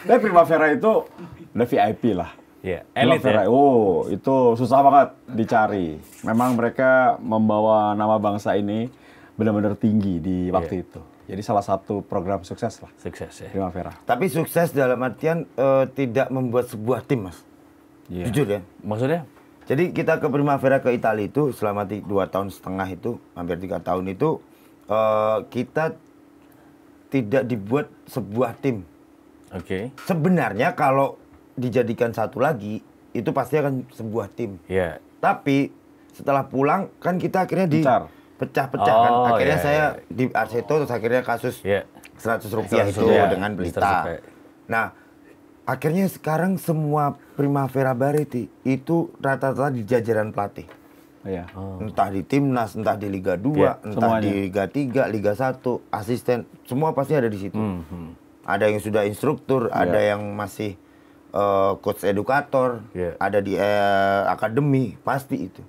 Tapi Primavera itu udah VIP lah. Iya, elit Primavera, ya. oh itu susah banget dicari. Memang mereka membawa nama bangsa ini benar-benar tinggi di waktu itu. Jadi salah satu program sukses lah. Sukses ya. Primavera. Tapi sukses dalam artian tidak membuat sebuah tim, Mas. Iya. Jujur ya. Maksudnya? Jadi kita ke Primavera ke Italia itu selama 2 tahun setengah itu, hampir 3 tahun itu, kita tidak dibuat sebuah tim. Oke. Sebenarnya kalau dijadikan satu lagi, itu pasti akan sebuah tim. Iya. Tapi setelah pulang, kan kita akhirnya Bicar. dipecah-pecah kan. Oh, Akhirnya iya, saya iya. di Arseto, terus akhirnya kasus Iya. 100 rupiah 100 itu rupiah, dengan Mr. Belita. Supe. Nah, akhirnya sekarang semua Primavera Bariti itu rata-rata di jajaran pelatih. Iya. Entah di Timnas, entah di Liga 2, Iya, entah semuanya. di Liga 3, Liga 1, asisten, semua pasti ada di situ. Ada yang sudah instruktur, ada yang masih coach edukator, Iya. ada di akademi, pasti itu.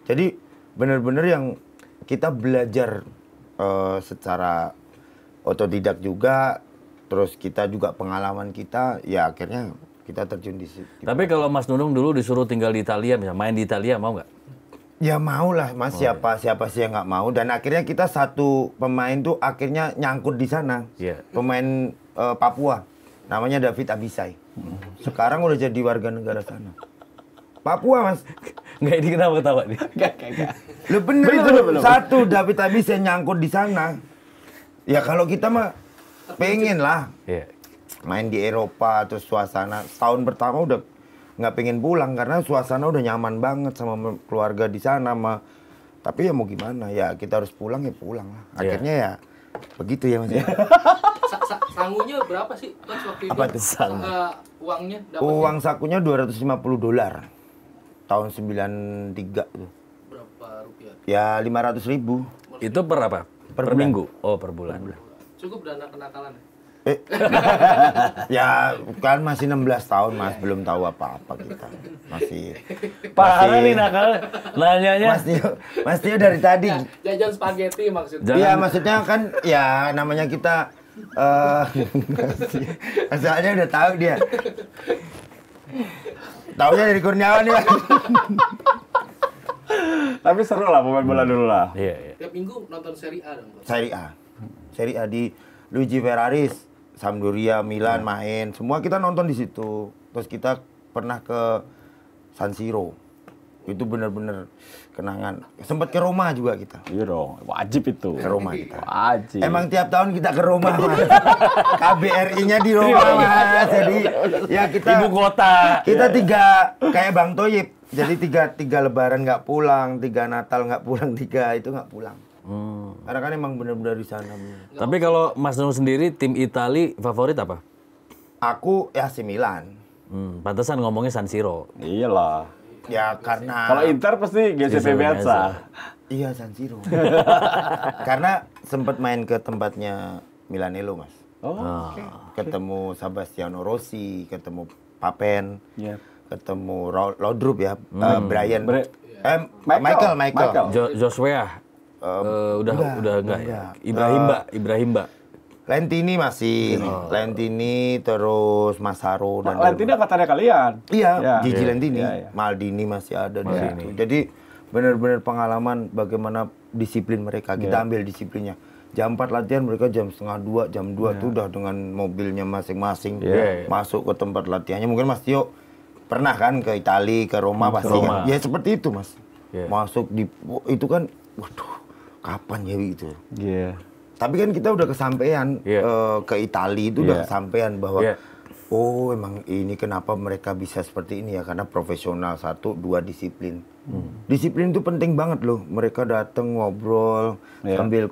Jadi benar-benar yang kita belajar secara otodidak juga, terus kita juga pengalaman kita, ya akhirnya kita terjun di situ. Tapi kalau Mas Nunung dulu disuruh tinggal di Italia, misalnya main di Italia, mau nggak? Ya mau lah, Mas. Siapa sih yang nggak mau. Dan akhirnya kita satu pemain tuh akhirnya nyangkut di sana. Iya. Pemain Papua, namanya David Abisai. Sekarang udah jadi warga negara sana. Papua, Mas. Nggak, ini kenapa ketawa nih? Lu bener itu. Satu, David Abisai nyangkut di sana. Ya kalau kita mah pengen lah Iya. main di Eropa, terus suasana. Tahun pertama udah nggak pengen pulang karena suasana udah nyaman banget sama keluarga di sana. Tapi ya mau gimana, ya kita harus pulang ya pulang lah. Akhirnya ya begitu ya Mas. Sangunya berapa sih Mas waktu itu? Apa tuh? Uangnya dapatnya Uang sakunya $250 tahun 93 tuh. berapa rupiah? Ya 500.000. Itu per apa? Per bulan. minggu? Oh, per bulan. Cukup dana kenakalan ya? Ya kan masih 16 tahun Mas, belum tahu apa-apa kita. Masih Parah nih nakal. Nanyanya. Mas Tio dari tadi. Jajan spaghetti maksudnya. Jangan- Iya, maksudnya kan ya namanya kita masalahnya udah tahu dia. Taunya dari Kurniawan ya. Tapi seru lah pemain bola dulu lah. Iya, iya. Tiap minggu nonton Serie A dong, Bos. Serie A di Luigi Ferraris, Sampdoria, Milan main. Semua kita nonton di situ. Terus kita pernah ke San Siro. Itu benar-benar kenangan. Sempat ke Roma juga kita. Iya dong, wajib itu. Ke Roma kita. Wajib. Emang tiap tahun kita ke Roma, Mas. KBRI-nya di Roma, Mas. Jadi ya kita Ibu kota. kita tiga kayak Bang Toyib. Jadi tiga lebaran nggak pulang, 3 Natal nggak pulang, 3 itu nggak pulang. Karena kan emang benar-benar di sana. Tapi kalau Mas Nunung sendiri, tim Itali favorit apa? Aku ya AC Milan. Pantesan ngomongnya San Siro. Iyalah. Ya karena Kalau Inter pasti GCP Piazza. iya San Siro. Karena sempat main ke tempatnya Milanello, Mas. Oh, oke. Ketemu Sebastiano Rossi, ketemu Papen, Iya. ketemu Laudrup ya, Brian, Michael. Joshua. Udah enggak ya? Ibrahim Mbak. Lentini masih, Lentini terus Masaro dan Lentini angkatannya kalian. iya, Ya. Gigi Lentini, Iya, iya. Maldini masih ada di situ. Jadi benar-benar pengalaman bagaimana disiplin mereka. Kita ambil disiplinnya. Jam 4 latihan, mereka jam setengah 2, jam 2 tuh udah dengan mobilnya masing-masing masuk ke tempat latihannya. Mungkin Mas Tio pernah kan ke Italia, ke Roma pasti Roma. kan? Ya seperti itu Mas. Iya. Masuk di itu kan, waduh, kapan ya gitu. Iya. Tapi kan kita udah kesampaian ke Italia itu udah kesampaian bahwa oh emang ini kenapa mereka bisa seperti ini ya, karena profesional, 1, 2 disiplin. Disiplin itu penting banget loh. Mereka datang ngobrol sambil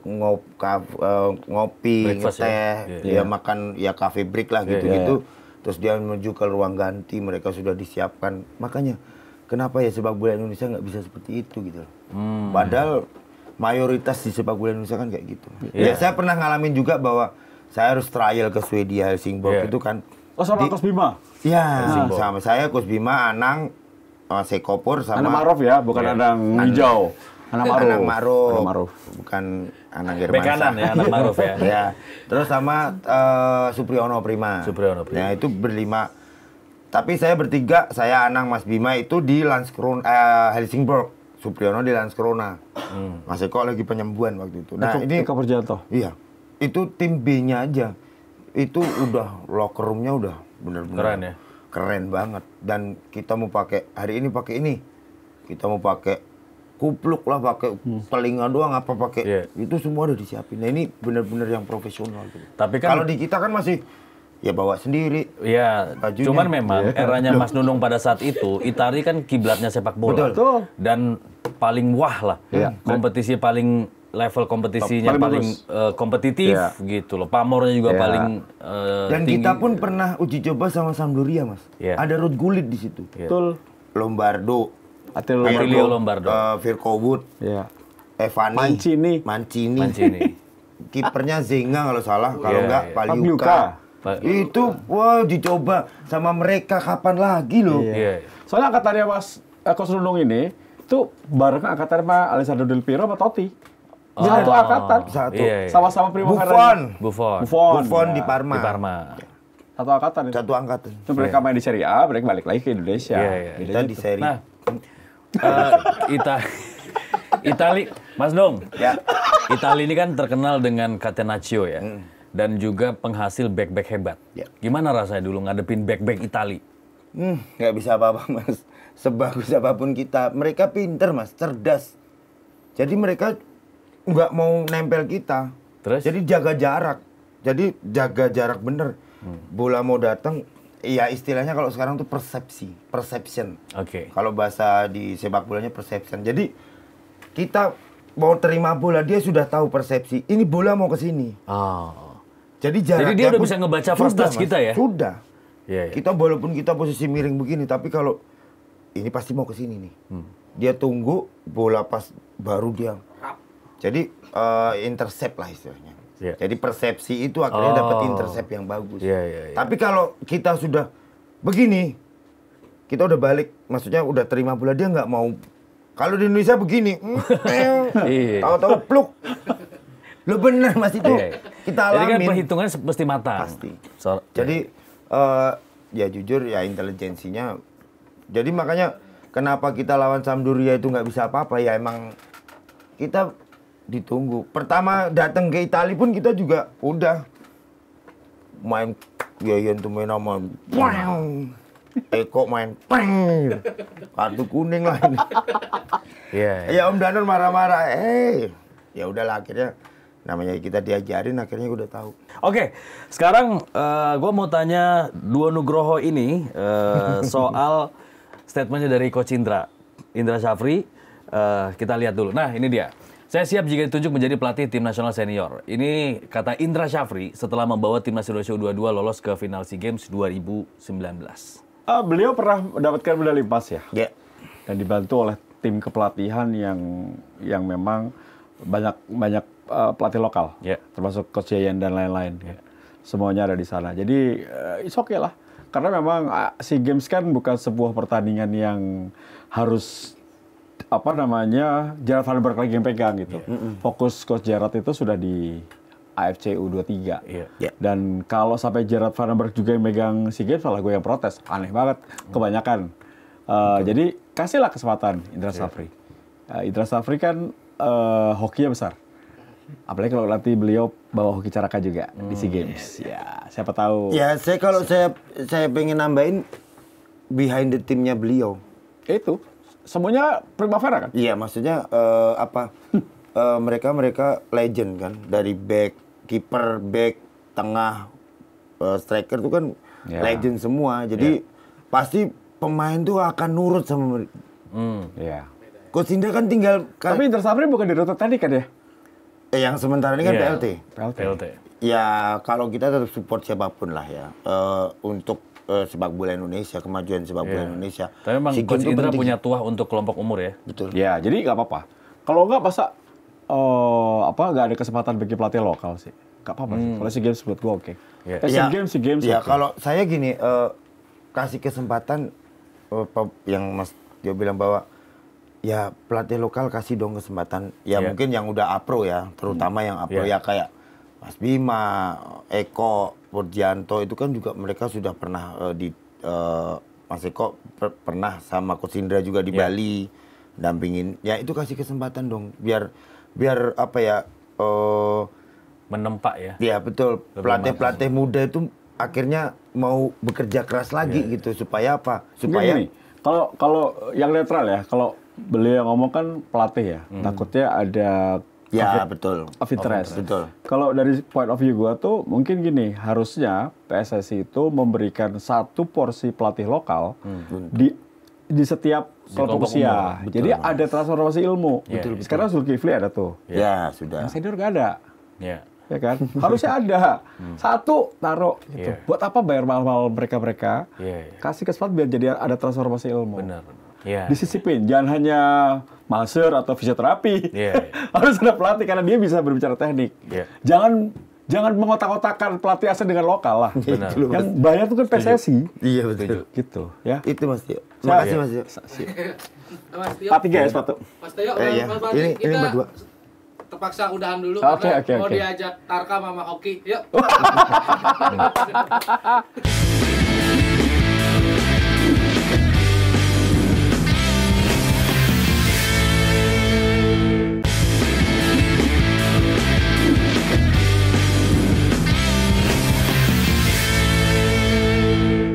ngopi, Breakfast ngeteh, ya makan ya cafe break lah gitu-gitu. Terus dia menuju ke ruang ganti, mereka sudah disiapkan. Makanya kenapa ya sepak bola Indonesia nggak bisa seperti itu gitu loh. Padahal mayoritas di sepak bola Indonesia kan kayak gitu. Ya saya pernah ngalamin juga bahwa saya harus trial ke Swedia, Helsingborg itu kan. Oh, sama Coach Bima. Iya, sama saya, Coach Bima, Anang, Sekopor sama Anang Ma'ruf ya, bukan Anang hijau. Anak Ma'ruf. Anak Ma'ruf. Anak Ma'ruf. Bukan anak Bek Germansa. kanan ya, anak Ma'ruf ya. Ya. Terus sama Supriyono Prima. Supriyono Prima. Ya, itu berlima. Tapi saya bertiga, saya Anang, Mas Bima itu di Helsingborg. Supriyono di Landskrona. Mas Eko lagi penyembuhan waktu itu. Nah, ini Eko Purjanto. iya. Itu tim B-nya aja. Itu udah locker room-nya udah bener-bener Keren ya? Keren banget. Dan kita mau pakai hari ini pakai ini. Kita mau pakai kupluk lah, pakai telinga doang apa pakai. Iya. Itu semua udah disiapin. Nah, ini bener-bener yang profesional gitu. Tapi kan Kalau di kita kan masih ya bawa sendiri. ya, Bajunya. cuman memang eranya Mas Nunung pada saat itu, Itali kan kiblatnya sepak bola. Betul. Dan paling wah lah. Iya. Kompetisi paling level kompetisinya Paling paling bagus. kompetitif Iya. gitu loh. Pamornya juga Iya. paling Dan tinggi. kita pun pernah uji coba sama Sampdoria, Mas. Iya. Ada Ruud Gullit di situ. Iya. Betul. Lombardo, Attilio Lombardo. Virko Wood, Ya. Evani, Mancini. Mancini. Kipernya Zenga kalau salah, kalau Iya, enggak iya. Paliuka. Pa- Itu wah dicoba sama mereka kapan lagi loh. Iya. Soalnya angkatannya Mas Coach Nunung ini itu bareng angkatannya sama Alessandro Del Piero sama Totti. Satu angkatan. Satu. Iya, iya. Sama-sama Primavera. Buffon. Buffon. Buffon ya. di Parma. Di Parma. Satu angkatan. Itu. Satu angkatan. Itu mereka main di Serie A, mereka balik lagi ke Indonesia. Iya, iya. Kita di seri. Nah, Itali, Mas Dong. Ya. Itali ini kan terkenal dengan Catenaccio ya. Dan juga penghasil back-back hebat. Ya. Gimana rasanya dulu ngadepin back-back Itali? Nggak bisa apa-apa, Mas. Sebagus apapun kita, mereka pinter, Mas, cerdas. Jadi mereka nggak mau nempel kita. Terus? Jadi jaga jarak. Jadi jaga jarak bener. Bola mau datang, ya istilahnya kalau sekarang tuh perception. Oke. Kalau bahasa di sepak bolanya perception. Jadi kita mau terima bola, dia sudah tahu persepsi. Ini bola mau ke sini. Oh. Jadi jaraknya Jadi dia udah pun bisa ngebaca first sudah, touch Mas. kita ya? Sudah. Iya, iya. Kita walaupun kita posisi miring begini, tapi kalau ini pasti mau ke sini nih. Dia tunggu bola pas baru dia. Jadi intercept lah istilahnya. Iya. Jadi persepsi itu akhirnya dapat Oh. intercept yang bagus. Iya, iya, iya. Tapi kalau kita sudah begini, kita udah balik, maksudnya udah terima bola, dia nggak mau. Kalau di Indonesia begini, Iya. tahu-tahu pluk. Lo bener Mas itu. Iya. Kita Jadi kan alamin. perhitungannya mesti matang. Pasti. So- Jadi ya jujur ya intelijensinya. Jadi makanya kenapa kita lawan Sampdoria itu nggak bisa apa-apa ya emang kita ditunggu. Pertama datang ke Italia pun kita juga udah main ya tuh main sama Eko main kartu kuning lah ini. Iya. Ya Om Danur marah-marah. Ya udahlah akhirnya namanya kita diajarin akhirnya udah tahu. Oke, sekarang gue mau tanya Duo Nugroho ini soal statementnya dari Coach Indra Syafri. Kita lihat dulu. Nah, ini dia. Saya siap jika ditunjuk menjadi pelatih tim nasional senior. Ini kata Indra Syafri setelah membawa timnas Indonesia U22 lolos ke final SEA Games 2019. Beliau pernah mendapatkan medali emas ya. Ya. Dan dibantu oleh tim kepelatihan yang memang banyak pelatih lokal, termasuk Coach Yayan dan lain-lain. Semuanya ada di sana. Jadi it's okay lah. Karena memang SEA Games kan bukan sebuah pertandingan yang harus Gerard Vandenberg lagi yang pegang gitu. Fokus Coach Gerard itu sudah di AFC U23. Dan kalau sampai Gerard Vandenberg juga yang megang SEA Games, malah gue yang protes. Aneh banget, kebanyakan. Jadi kasihlah kesempatan Indra Syafri. Indra Syafri kan hokinya besar. Apalagi kalau nanti beliau bawa hoki caraka juga di SEA Games. Ya, siapa tahu. Ya, kalau saya pengen nambahin behind the timnya beliau. Itu semuanya Primavera kan? Iya, maksudnya mereka legend kan, dari back, kiper, back, tengah, striker itu kan legend semua. Jadi pasti pemain tuh akan nurut sama mereka. Iya. Coach Indra kan tinggal Tapi Indra Syafri bukan di rute tadi kan ya? yang sementara ini kan Iya. PLT. Ya kalau kita tetap support siapapun lah ya untuk sepak bola Indonesia, kemajuan sepak bola Indonesia. Tapi memang SEA Coach Games itu Indra penting. punya tuah untuk kelompok umur ya. Betul. Ya, jadi nggak apa-apa. Kalau nggak masa nggak ada kesempatan bagi pelatih lokal sih. Nggak apa-apa sih. Kalau SEA Games buat gue oke. SEA Games. Ya oke. kalau saya gini kasih kesempatan yang Mas Dio bilang bahwa ya pelatih lokal kasih dong kesempatan. Ya mungkin yang udah apro ya, terutama yang apro ya kayak Mas Bima, Eko, Purjanto itu kan juga mereka sudah pernah Mas Eko pernah sama Coach Indra juga di Bali dampingin. Ya itu kasih kesempatan dong biar apa ya menempa ya. Iya betul. Pelatih muda itu akhirnya mau bekerja keras lagi gitu supaya apa? Supaya kalau yang netral ya, kalau beliau ngomong kan pelatih ya, takutnya ada betul. Interest. Betul. Kalau dari point of view gua tuh mungkin gini, harusnya PSSI itu memberikan satu porsi pelatih lokal di setiap kelompok usia. Jadi ada transformasi ilmu. Sekarang Zulkifli ada tuh. Ya, sudah. Yang senior nggak ada. Ya kan? Harusnya ada. Satu taruh gitu. Buat apa bayar mahal-mahal mereka? Kasih kesempatan biar jadi ada transformasi ilmu. Benar. Disisipin, jangan hanya master atau fisioterapi. Harus ada pelatih karena dia bisa berbicara teknik. Jangan mengotak-otakan pelatih asing dengan lokal lah. Benar. Yang bayar itu kan PSSI. Iya betul. Gitu ya. Itu Mas Tio. Makasih Mas Tio. Mas Tio. 4-3 ya sepatu. Mas Tio, ini berdua. Terpaksa udahan dulu Oke. mau diajak Tarka sama Oki. Yuk.